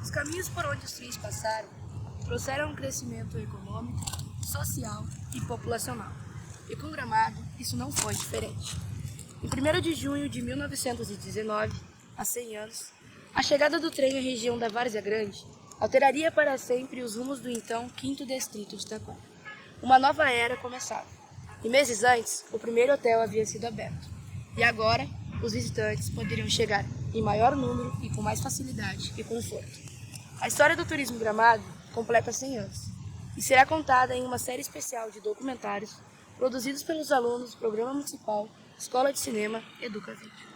Os caminhos por onde os trens passaram trouxeram um crescimento econômico, social e populacional. E com Gramado, isso não foi diferente. Em 1º de junho de 1919, há 100 anos, a chegada do trem à região da Várzea Grande alteraria para sempre os rumos do então 5º Distrito de Taquara. Uma nova era começava. E meses antes, o primeiro hotel havia sido aberto. E agora, os visitantes poderiam chegar em maior número e com mais facilidade e conforto. A história do turismo Gramado completa 100 anos e será contada em uma série especial de documentários produzidos pelos alunos do Programa Municipal Escola de Cinema Educa Vídeo.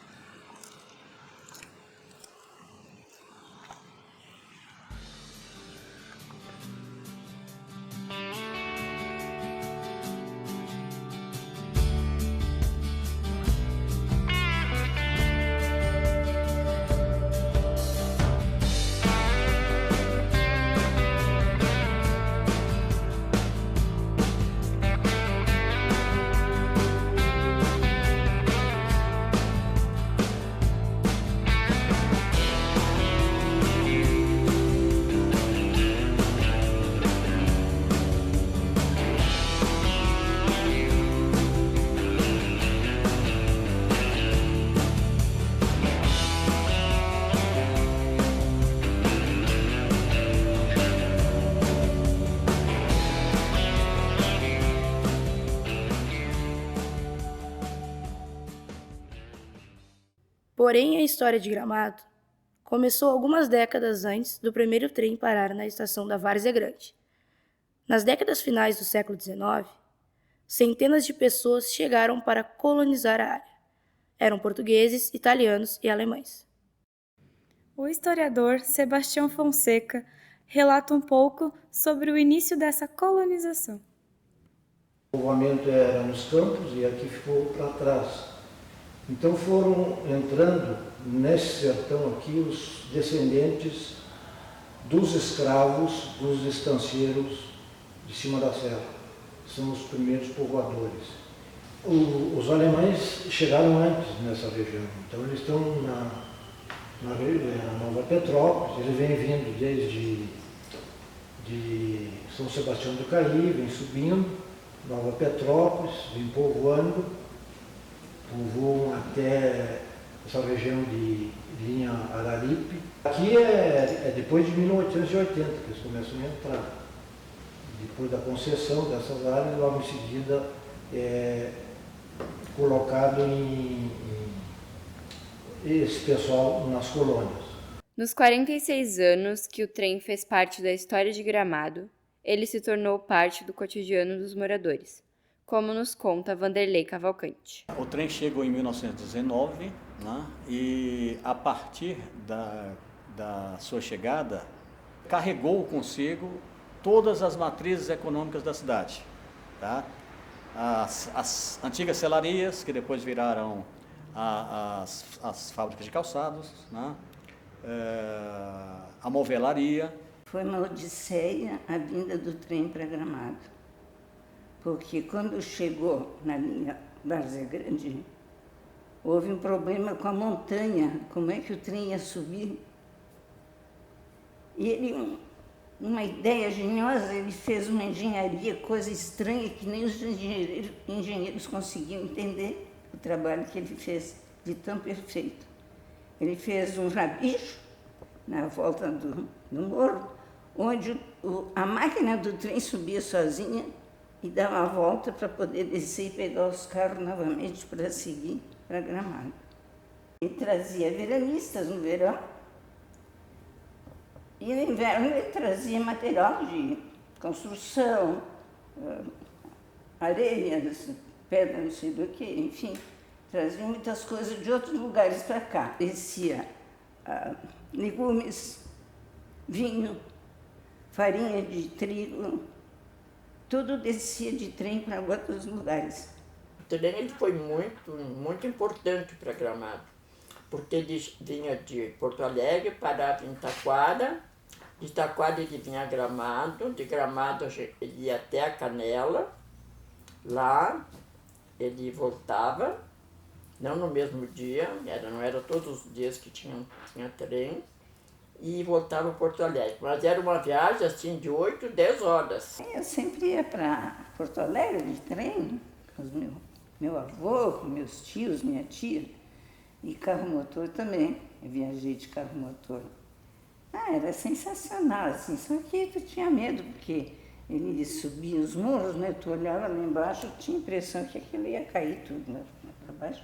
Porém, a história de Gramado começou algumas décadas antes do primeiro trem parar na estação da Várzea Grande. Nas décadas finais do século XIX, centenas de pessoas chegaram para colonizar a área. Eram portugueses, italianos e alemães. O historiador Sebastião Fonseca relata um pouco sobre o início dessa colonização. O povoamento era nos campos e aqui ficou para trás. Então foram entrando nesse sertão aqui os descendentes dos escravos, dos estancieiros de cima da serra. São os primeiros povoadores. Os alemães chegaram antes nessa região, então eles estão na Nova Petrópolis, eles vêm vindo desde de São Sebastião do Caí, vem subindo, Nova Petrópolis, vem povoam até essa região de linha Araripe. Aqui é depois de 1880 que eles começam a entrar. Depois da concessão dessas áreas, logo em seguida é colocado esse pessoal nas colônias. Nos 46 anos que o trem fez parte da história de Gramado, ele se tornou parte do cotidiano dos moradores, como nos conta Vanderlei Cavalcante. O trem chegou em 1919, né, e a partir da sua chegada, carregou consigo todas as matrizes econômicas da cidade. Tá? As antigas selarias, que depois viraram as fábricas de calçados, né, a movelaria. Foi uma odisseia a vinda do trem para Gramado, porque quando chegou na linha Várzea Grande, houve um problema com a montanha, como é que o trem ia subir. E ele, uma ideia geniosa, ele fez uma engenharia, coisa estranha, que nem os engenheiros conseguiam entender o trabalho que ele fez, de tão perfeito. Ele fez um rabicho na volta do morro, onde a máquina do trem subia sozinha e dava a volta para poder descer e pegar os carros novamente para seguir para Gramado. Ele trazia veranistas no verão e no inverno ele trazia material de construção, areias, pedra não sei do que, enfim, trazia muitas coisas de outros lugares para cá. Descia legumes, vinho, farinha de trigo, tudo descia de trem para outros lugares. O trem ele foi muito importante para Gramado, porque ele vinha de Porto Alegre, parava em Taquara, de Taquara ele vinha a Gramado, de Gramado ele ia até a Canela, lá ele voltava, não no mesmo dia, não era todos os dias que tinha trem, e voltava para Porto Alegre. Mas era uma viagem assim de 8, 10 horas. Eu sempre ia para Porto Alegre de trem, com meu avô, com meus tios, minha tia, e carro motor também. Eu viajei de carro motor. Era sensacional, assim, só que tu tinha medo, porque ele subia os muros, né? Tu olhava lá embaixo, tinha a impressão que aquilo ia cair tudo lá para baixo.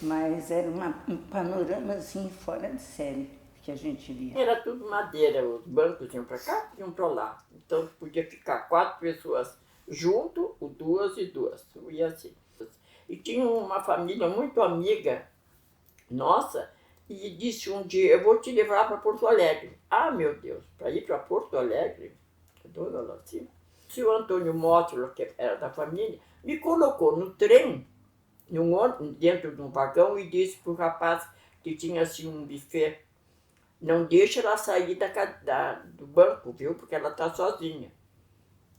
Mas era um panorama assim fora de série que a gente via. Era tudo madeira, os bancos iam para cá, iam para lá. Então podia ficar 4 pessoas junto, ou 2 e 2, e assim. E tinha uma família muito amiga nossa, e disse um dia, eu vou te levar para Porto Alegre. Ah, meu Deus, para ir para Porto Alegre? Dona Latina. O senhor Antônio Mótolo, que era da família, me colocou no trem, dentro de um vagão, e disse para o rapaz que tinha assim um buffet, não deixa ela sair do banco, viu, porque ela está sozinha.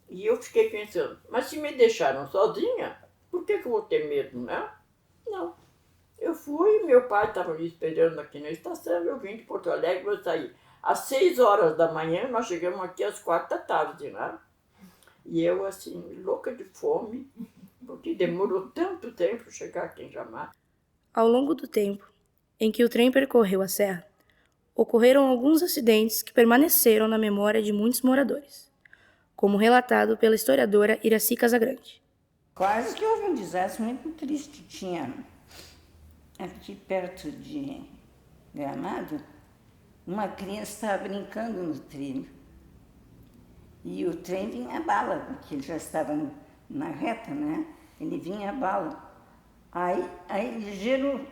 E eu fiquei pensando, mas se me deixaram sozinha, por que eu vou ter medo, né? Não. Eu fui, meu pai estava me esperando aqui na estação, eu vim de Porto Alegre, vou sair. Às 6 horas da manhã, nós chegamos aqui às 4 da tarde, né? E eu, assim, louca de fome, porque demorou tanto tempo chegar aqui em Gramado. Ao longo do tempo em que o trem percorreu a serra, ocorreram alguns acidentes que permaneceram na memória de muitos moradores, como relatado pela historiadora Iracy Casagrande. Quase que houve um desastre muito triste. Tinha aqui perto de Gramado, uma criança estava brincando no trilho. E o trem vinha a bala, porque ele já estava na reta, né? Ele vinha a bala. Aí ligeiro,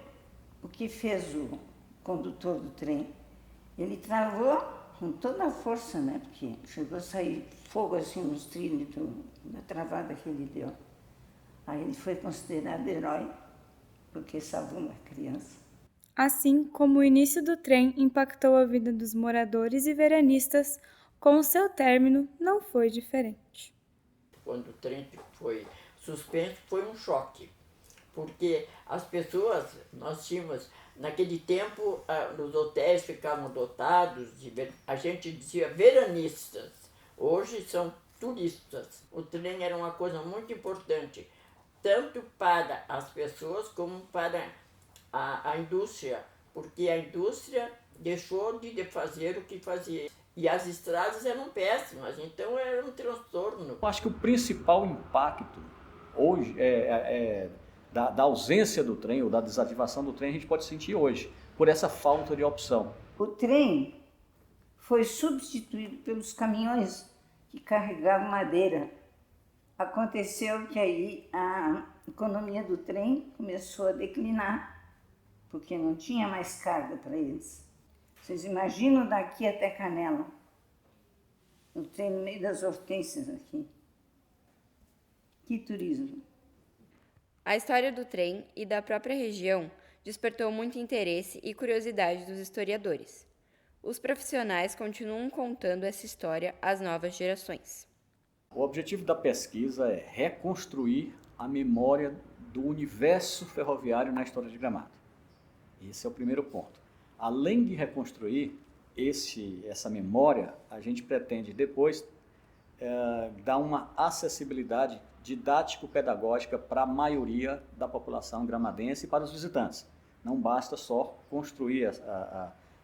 o que fez o condutor do trem? Ele travou com toda a força, né? Porque chegou a sair fogo assim nos trilhos da travada que ele deu. Aí ele foi considerado herói, porque salvou uma criança. Assim como o início do trem impactou a vida dos moradores e veranistas, com o seu término não foi diferente. Quando o trem foi suspenso, foi um choque, porque as pessoas, nós tínhamos, naquele tempo, os hotéis ficavam lotados, a gente dizia veranistas, hoje são turistas. O trem era uma coisa muito importante, tanto para as pessoas como para a indústria, porque a indústria deixou de fazer o que fazia. E as estradas eram péssimas, então era um transtorno. Eu acho que o principal impacto hoje da ausência do trem ou da desativação do trem a gente pode sentir hoje, por essa falta de opção. O trem foi substituído pelos caminhões que carregavam madeira. Aconteceu que aí a economia do trem começou a declinar, porque não tinha mais carga para eles. Vocês imaginam daqui até Canela, o trem no meio das hortênsias aqui. Que turismo! A história do trem e da própria região despertou muito interesse e curiosidade dos historiadores. Os profissionais continuam contando essa história às novas gerações. O objetivo da pesquisa é reconstruir a memória do universo ferroviário na história de Gramado. Esse é o primeiro ponto. Além de reconstruir essa memória, a gente pretende depois dar uma acessibilidade didático-pedagógica para a maioria da população gramadense e para os visitantes. Não basta só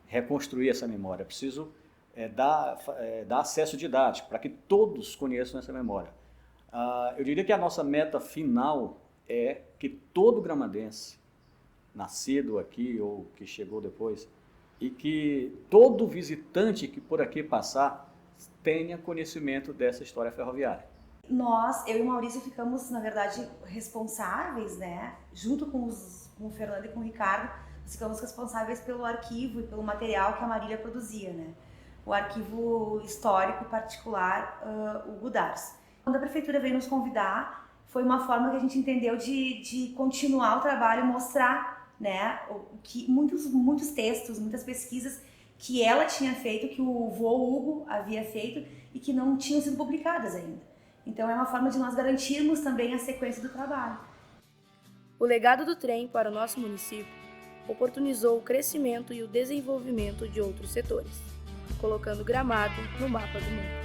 reconstruir essa memória, é preciso dar acesso didático para que todos conheçam essa memória. Eu diria que a nossa meta final é que todo gramadense, nascido aqui ou que chegou depois, e que todo visitante que por aqui passar tenha conhecimento dessa história ferroviária. Nós, eu e o Maurício, ficamos, na verdade, responsáveis, né? Junto com o Fernando e com o Ricardo, nós ficamos responsáveis pelo arquivo e pelo material que a Marília produzia, né? O arquivo histórico particular, o Gudars. Quando a prefeitura veio nos convidar, foi uma forma que a gente entendeu de continuar o trabalho, mostrar, né, que muitos textos, muitas pesquisas que ela tinha feito, que o vô Hugo havia feito e que não tinham sido publicadas ainda. Então é uma forma de nós garantirmos também a sequência do trabalho. O legado do trem para o nosso município oportunizou o crescimento e o desenvolvimento de outros setores. colocando Gramado no mapa do mundo.